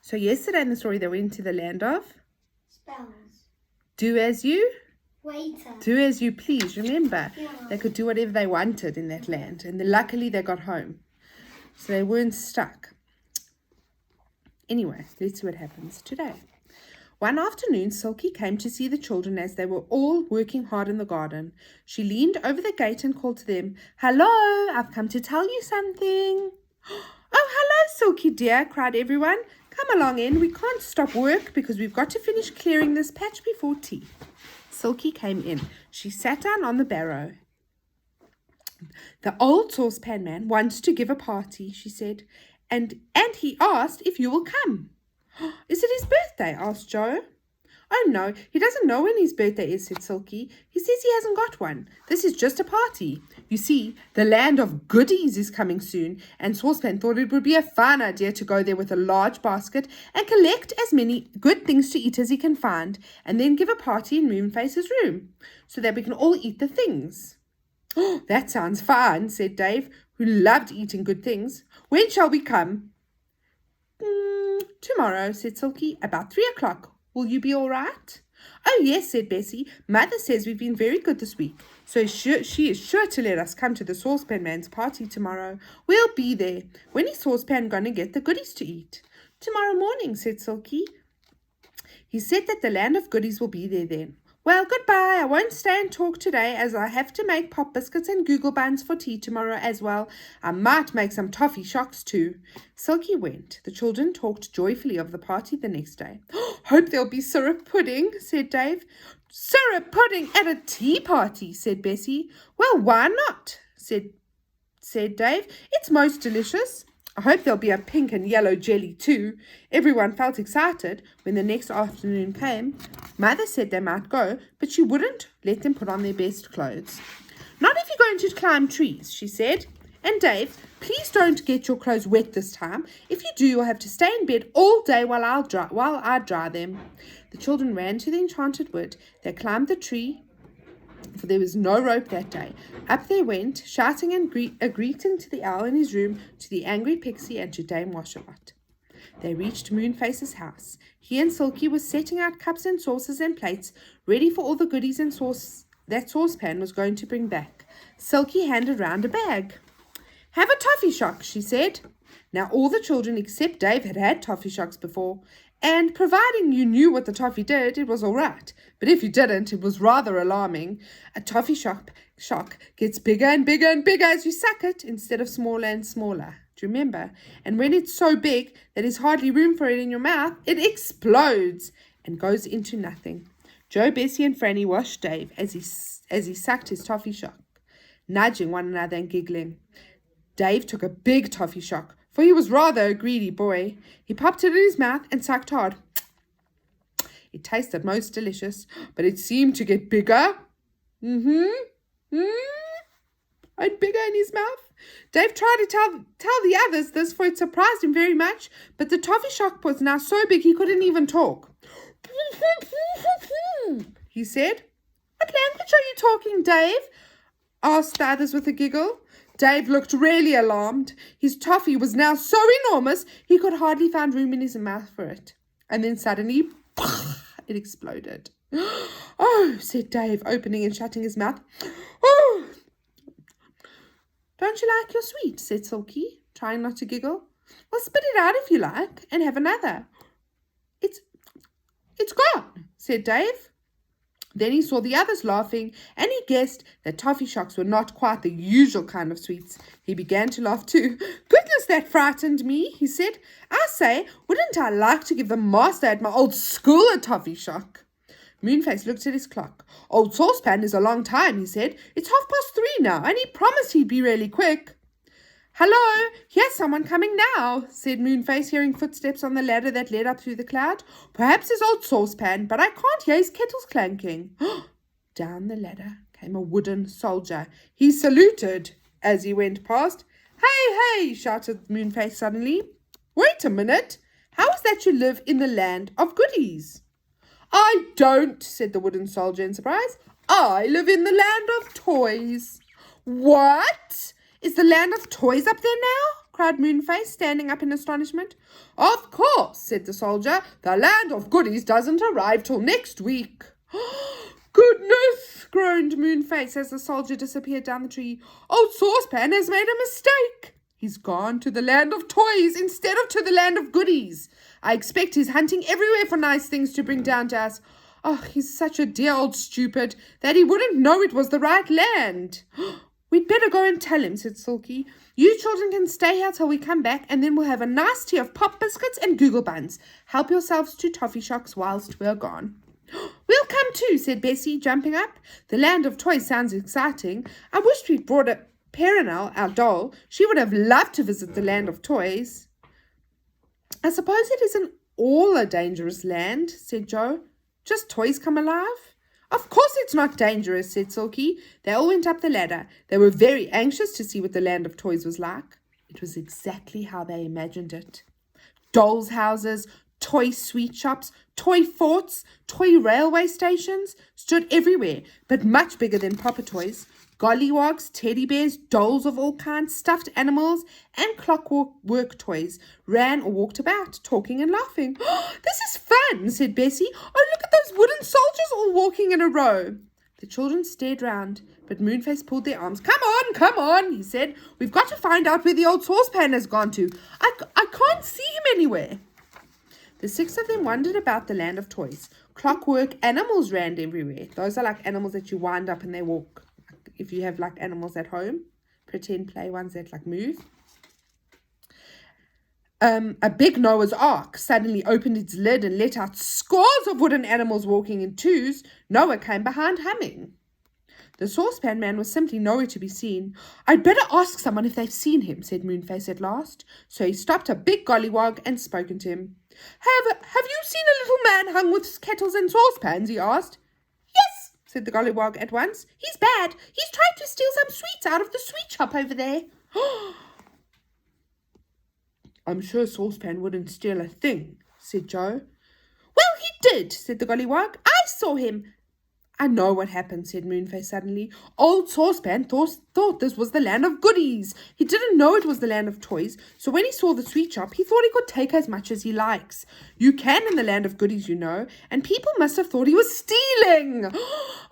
So yesterday in the story, they went to the land of Spells. do as you Waiter. do as you please. Remember, Yeah. they could do whatever they wanted in that land, and luckily they got home, so they weren't stuck. Anyway, let's see what happens today. One afternoon, Silky came to see the children as they were all working hard in the garden. She leaned over the gate and called to them, "Hello, I've come to tell you something." "Oh, hello, Silky dear," cried everyone. "Come along in. We can't stop work because we've got to finish clearing this patch before tea." Silky came in. She sat down on the barrow. "The old saucepan man wants to give a party," she said, and he asked if you will come." "Is it his birthday?" asked Joe. "Oh, no, he doesn't know when his birthday is," said Silky. "He says he hasn't got one. This is just a party. You see, the land of goodies is coming soon, and Saucepan thought it would be a fine idea to go there with a large basket and collect as many good things to eat as he can find, and then give a party in Moonface's room, so that we can all eat the things." "Oh, that sounds fine," said Dave, who loved eating good things. "When shall we come?" "Tomorrow," said Silky, "about 3 o'clock. Will you be all right?" "Oh, yes," said Bessie. "Mother says we've been very good this week, so she is sure to let us come to the Saucepan Man's party tomorrow. We'll be there. When is Saucepan going to get the goodies to eat?" "Tomorrow morning," said Silky. "He said that the land of goodies will be there then." "Well, goodbye. I won't stay and talk today as I have to make pop biscuits and Google buns for tea tomorrow as well. I might make some toffee shocks too." Silky went. The children talked joyfully of the party the next day. "Hope there'll be syrup pudding," said Dave. "Syrup pudding at a tea party," said Bessie. "Well, why not?" said Dave. "It's most delicious." "I hope there'll be a pink and yellow jelly too." Everyone felt excited when the next afternoon came. Mother said they might go, but she wouldn't let them put on their best clothes. "Not if you're going to climb trees," she said. "And Dave, please don't get your clothes wet this time. If you do, you'll have to stay in bed all day while I dry them." The children ran to the enchanted wood. They climbed the tree, for there was no rope that day. Up they went, shouting and a greeting to the owl in his room, to the angry pixie, and to Dame Washabot. They reached Moonface's house. He and Silky were setting out cups and saucers and plates, ready for all the goodies and that Saucepan was going to bring back. Silky handed round a bag. "Have a toffee shock," she said. Now all the children except Dave had had toffee shocks before, and providing you knew what the toffee did, it was all right. But if you didn't, it was rather alarming. A toffee shock gets bigger and bigger and bigger as you suck it, instead of smaller and smaller. Do you remember? And when it's so big that there's hardly room for it in your mouth, it explodes and goes into nothing. Joe, Bessie, and Franny watched Dave as he sucked his toffee shock, nudging one another and giggling. Dave took a big toffee shock, for he was rather a greedy boy. He popped it in his mouth and sucked hard. It tasted most delicious, but it seemed to get bigger. And bigger in his mouth. Dave tried to tell the others this, for it surprised him very much, but the toffee shock was now so big he couldn't even talk. He said. "What language are you talking, Dave?" asked the others with a giggle. Dave looked really alarmed. His toffee was now so enormous he could hardly find room in his mouth for it. And then suddenly, it exploded. "Oh," said Dave, opening and shutting his mouth. "Oh." "Don't you like your sweet?" said Silky, trying not to giggle. "Well, spit it out if you like, and have another." It's gone," said Dave. Then he saw the others laughing, and he guessed that toffee shocks were not quite the usual kind of sweets. He began to laugh too. "Goodness, that frightened me," he said. "I say, wouldn't I like to give the master at my old school a toffee shock?" Moonface looked at his clock. "Old Saucepan is a long time," he said. "It's 3:30 now, and he promised he'd be really quick." "Hello, here's someone coming now," said Moonface, hearing footsteps on the ladder that led up through the cloud. "Perhaps it's old Saucepan, but I can't hear his kettles clanking." Down the ladder came a wooden soldier. He saluted as he went past. "Hey, hey," shouted Moonface suddenly. "Wait a minute. How is that you live in the land of goodies?" "I don't," said the wooden soldier in surprise. "I live in the land of toys." "What? Is the land of toys up there now?" cried Moonface, standing up in astonishment. "Of course. said the soldier. "The land of goodies doesn't arrive till next week." "Goodness," groaned Moonface as the soldier disappeared down the tree. "Old Saucepan has made a mistake. He's gone to the land of toys instead of to the land of goodies. I expect he's hunting everywhere for nice things to bring down to us. Oh, he's such a dear old stupid that he wouldn't know it was the right land." "We'd better go and tell him," said Silky. "You children can stay here till we come back, and then we'll have a nice tea of pop biscuits and Google buns. Help yourselves to toffee shocks whilst we're gone." "We'll come too," said Bessie, jumping up. "The land of toys sounds exciting. I wish we'd brought a Perenelle, our doll. She would have loved to visit the land of toys." "I suppose it isn't all a dangerous land," said Joe. "Just toys come alive." "Of course it's not dangerous," said Silky. They all went up the ladder. They were very anxious to see what the land of toys was like. It was exactly how they imagined it. Dolls' houses, toy sweet shops, toy forts, toy railway stations stood everywhere, but much bigger than proper toys. Gollywogs, teddy bears, dolls of all kinds, stuffed animals, and clockwork toys ran or walked about, talking and laughing. "This is fun," said Bessie. "Oh, look at those wooden soldiers all walking in a row." The children stared round, but Moonface pulled their arms. Come on," he said. "We've got to find out where the old Saucepan has gone to. I can't see him anywhere." The 6 of them wandered about the land of toys. Clockwork animals ran everywhere. Those are like animals that you wind up and they walk. If you have like animals at home, pretend play ones that like move. A big Noah's Ark suddenly opened its lid and let out scores of wooden animals walking in twos. Noah came behind humming. The Saucepan Man was simply nowhere to be seen. "I'd better ask someone if they've seen him," said Moonface at last. So he stopped a big gollywog and spoken to him. Have you seen a little man hung with kettles and saucepans?" he asked. "Yes," said the gollywog at once. "He's bad. He's tried to steal some sweets out of the sweet shop over there." "I'm sure Saucepan wouldn't steal a thing," said Joe. "Well, he did," said the gollywog. "I saw him." "I know what happened," said Moonface suddenly. "Old Saucepan thought this was the land of goodies. He didn't know it was the land of toys, so when he saw the sweet shop, he thought he could take as much as he likes. You can in the land of goodies, you know, and people must have thought he was stealing."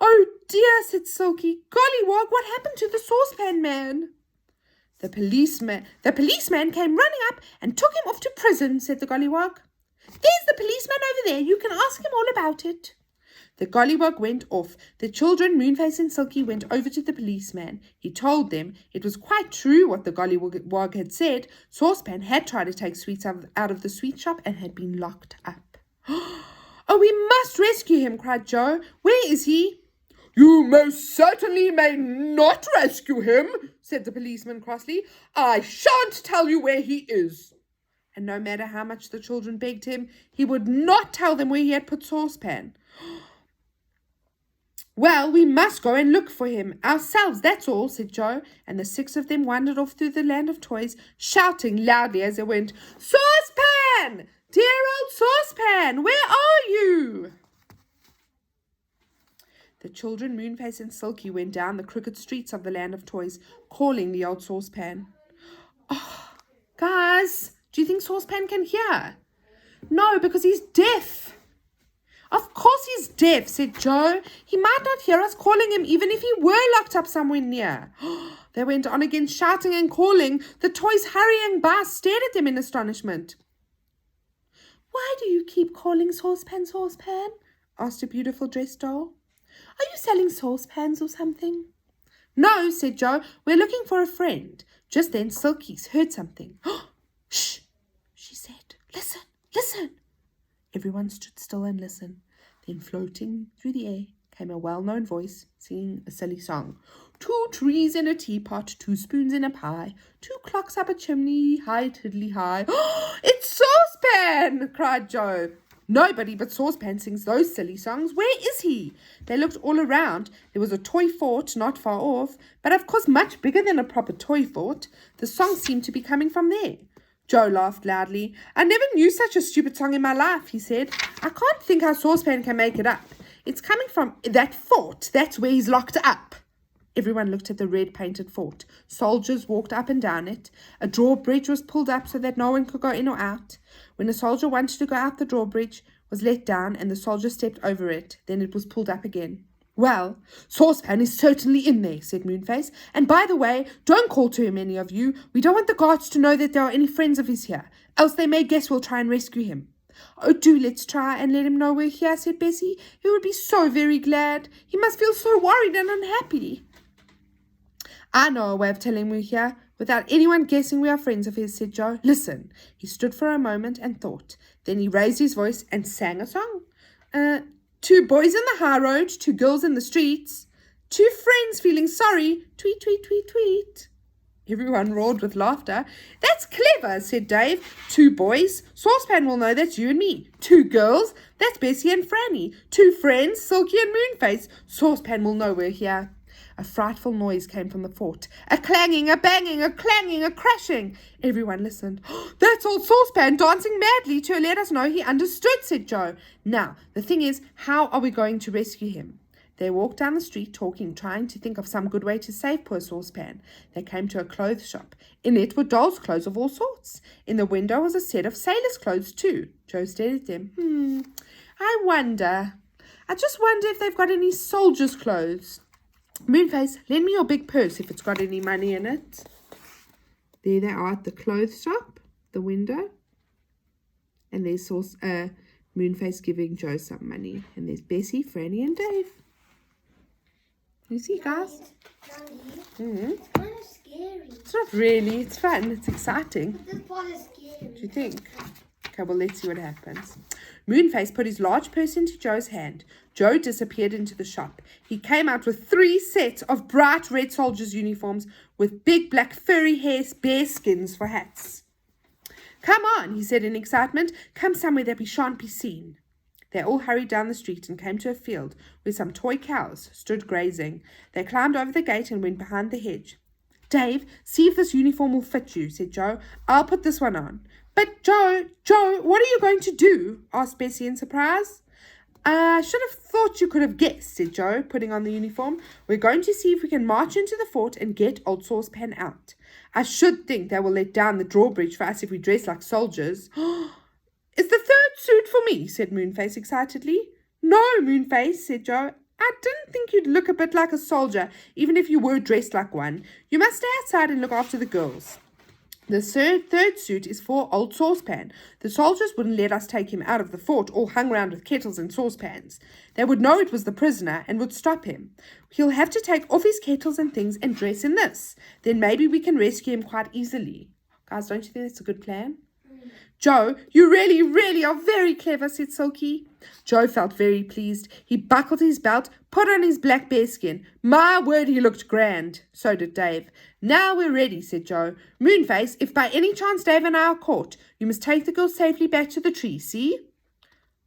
"Oh dear," said Silky. "Gollywog, what happened to the Saucepan Man?" The policeman came running up and took him off to prison," said the gollywog. "There's the policeman over there. You can ask him all about it." The gollywog went off. The children, Moonface and Silky, went over to the policeman. He told them it was quite true what the gollywog had said. Saucepan had tried to take sweets out of the sweet shop and had been locked up. "Oh, we must rescue him," cried Joe. "Where is he?" "You most certainly may not rescue him," said the policeman crossly. "I shan't tell you where he is." And no matter how much the children begged him, he would not tell them where he had put Saucepan. "Well, we must go and look for him ourselves, that's all," said Joe, and the 6 of them wandered off through the land of toys, shouting loudly as they went, "Saucepan! Dear old Saucepan, where are you?" The children, Moonface and Silky, went down the crooked streets of the land of toys, calling the old Saucepan. "Oh, guys, do you think Saucepan can hear?" "No, because he's deaf." "Of course he's deaf," said Joe. "He might not hear us calling him even if he were locked up somewhere near." They went on again, shouting and calling. The toys hurrying by stared at them in astonishment. "Why do you keep calling Saucepan, Saucepan?" asked a beautiful dressed doll. "Are you selling saucepans or something?" "No," said Joe. "We're looking for a friend." Just then Silky heard something. "Shh," she said. "Listen, listen." Everyone stood still and listened. Then floating through the air came a well-known voice singing a silly song. "2 trees in a teapot, 2 spoons in a pie, 2 clocks up a chimney, high tiddly high." "It's Saucepan!" cried Joe. "Nobody but Saucepan sings those silly songs. Where is he?" They looked all around. There was a toy fort not far off, but of course much bigger than a proper toy fort. The song seemed to be coming from there. Joe laughed loudly. "I never knew such a stupid song in my life," he said. "I can't think how Saucepan can make it up. It's coming from that fort. That's where he's locked up." Everyone looked at the red-painted fort. Soldiers walked up and down it. A drawbridge was pulled up so that no one could go in or out. When a soldier wanted to go out the drawbridge, was let down, and the soldier stepped over it. Then it was pulled up again. "Well, Saucepan is certainly in there," said Moonface. "And by the way, don't call to him, any of you. We don't want the guards to know that there are any friends of his here, else they may guess we'll try and rescue him." "Oh, do let's try and let him know we're here," said Bessie. "He would be so very glad. He must feel so worried and unhappy." "I know a way of telling him we're here, without anyone guessing we are friends of his," said Joe. "Listen." He stood for a moment and thought. Then he raised his voice and sang a song. Two boys in the high road, two girls in the streets, two friends feeling sorry, tweet, tweet, tweet, tweet." Everyone roared with laughter. "That's clever," said Dave. "Two boys, Saucepan will know that's you and me. Two girls, that's Bessie and Franny. Two friends, Silky and Moonface, Saucepan will know we're here." A frightful noise came from the fort. A clanging, a banging, a clanging, a crashing. Everyone listened. "That's old Saucepan dancing madly to let us know he understood," said Joe. "Now, the thing is, how are we going to rescue him?" They walked down the street talking, trying to think of some good way to save poor Saucepan. They came to a clothes shop. In it were dolls' clothes of all sorts. In the window was a set of sailors' clothes too. Joe stared at them. I just wonder if they've got any soldiers' clothes. Moonface, lend me your big purse if it's got any money in it." There they are at the clothes shop, the window. And there's Moonface giving Joe some money. And there's Bessie, Franny, and Dave. You see, guys? It's kind of scary. It's not really. It's fun. It's exciting. This part is scary. Do you think? Okay, well, let's see what happens. Moonface put his large purse into Joe's hand. Joe disappeared into the shop. He came out with 3 sets of bright red soldiers' uniforms with big black furry bear skins for hats. "Come on," he said in excitement. "Come somewhere that we shan't be seen." They all hurried down the street and came to a field where some toy cows stood grazing. They climbed over the gate and went behind the hedge. "Dave, see if this uniform will fit you," said Joe. "I'll put this one on." "But Joe, what are you going to do?" asked Bessie in surprise. "I should have thought you could have guessed," said Joe, putting on the uniform. "We're going to see if we can march into the fort and get old Saucepan out. I should think they will let down the drawbridge for us if we dress like soldiers." "Is the 3rd suit for me?" said Moonface excitedly. "No, Moonface," said Joe. "I didn't think you'd look a bit like a soldier, even if you were dressed like one. You must stay outside and look after the girls. The 3rd suit is for old Saucepan. The soldiers wouldn't let us take him out of the fort all hung round with kettles and saucepans. They would know it was the prisoner and would stop him. He'll have to take off his kettles and things and dress in this. Then maybe we can rescue him quite easily." Guys, don't you think that's a good plan? "Joe, you really, really are very clever," said Silky. Joe felt very pleased. He buckled his belt, put on his black bearskin. My word, he looked grand. So did Dave. "Now we're ready," said Joe. "Moonface, if by any chance Dave and I are caught, you must take the girls safely back to the tree, see?"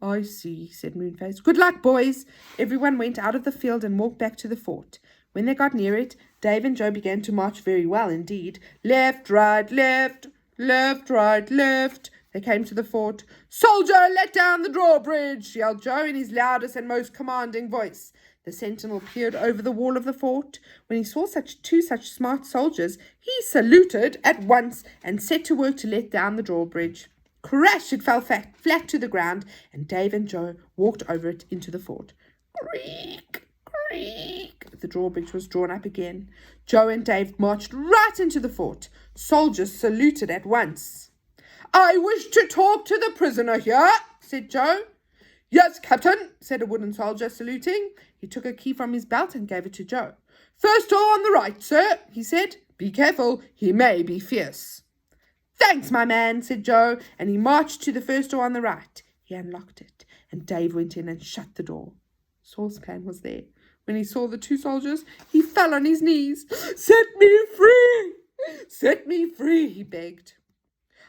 "I see," said Moonface. "Good luck, boys." Everyone went out of the field and walked back to the fort. When they got near it, Dave and Joe began to march very well indeed. Left, right, left, left, right, left. They came to the fort. "Soldier, let down the drawbridge," yelled Joe in his loudest and most commanding voice. The sentinel peered over the wall of the fort. When he saw two such smart soldiers, he saluted at once and set to work to let down the drawbridge. Crash! It fell flat to the ground, and Dave and Joe walked over it into the fort. Creak! Creak! The drawbridge was drawn up again. Joe and Dave marched right into the fort. Soldiers saluted at once. "I wish to talk to the prisoner here," said Joe. "Yes, Captain," said a wooden soldier, saluting. He took a key from his belt and gave it to Joe. "First door on the right, sir," he said. "Be careful, he may be fierce." "Thanks, my man," said Joe, and he marched to the first door on the right. He unlocked it, and Dave went in and shut the door. Saucepan was there. When he saw the 2 soldiers, he fell on his knees. "Set me free! Set me free!" he begged.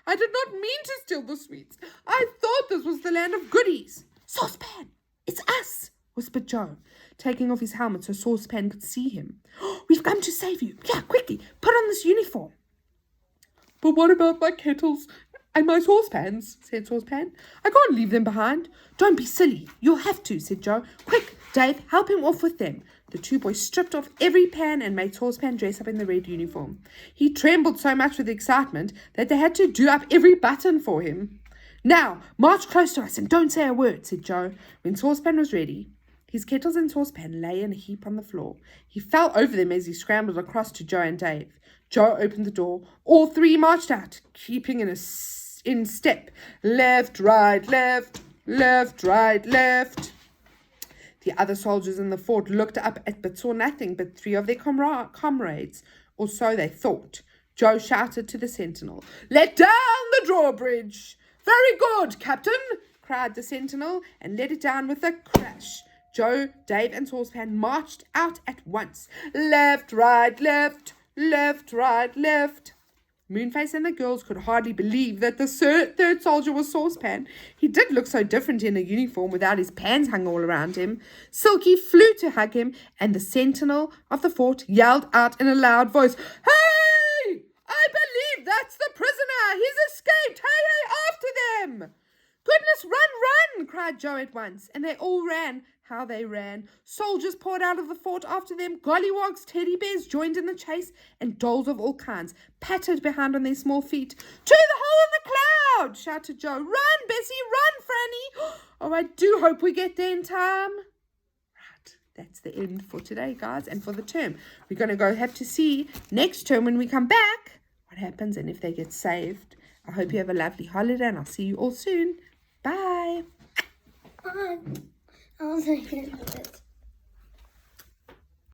"I did not mean to steal the sweets. I thought this was the land of goodies." "Saucepan, it's us," whispered Joe, taking off his helmet so Saucepan could see him. "We've come to save you. Yeah, quickly, put on this uniform." "But what about my kettles and my saucepans?" said Saucepan. "I can't leave them behind." "Don't be silly. You'll have to," said Joe. "Quick, Dave, help him off with them." The 2 boys stripped off every pan and made Saucepan dress up in the red uniform. He trembled so much with excitement that they had to do up every button for him. Now, march close to us and don't say a word, said Joe. When Saucepan was ready, his kettles and saucepan lay in a heap on the floor. He fell over them as he scrambled across to Joe and Dave. Joe opened the door. All three marched out, keeping in step. Left, right, left, left, right, left. The other soldiers in the fort looked up but saw nothing but three of their comrades, or so they thought. Joe shouted to the sentinel, "Let down the drawbridge!" "Very good, Captain!" cried the sentinel, and let it down with a crash. Joe, Dave, and Saucepan marched out at once. Left, right, left, left, right, left. Moonface and the girls could hardly believe that the third soldier was Saucepan. He did look so different in a uniform without his pans hung all around him. Silky flew to hug him, and the sentinel of the fort yelled out in a loud voice, "Hey! I believe that's the prisoner! He's escaped! Hey, hey, after them!" "Goodness, run, run!" cried Joe at once, and they all ran. How they ran! Soldiers poured out of the fort after them, gollywogs, teddy bears joined in the chase, and dolls of all kinds pattered behind on their small feet. "To the hole in the cloud!" shouted Joe. "Run, Bessie, run, Franny! Oh, I do hope we get there in time." Right, that's the end for today, guys, and for the term. We're going to go have to see next term when we come back what happens and if they get saved. I hope you have a lovely holiday, and I'll see you all soon. Bye. I was like,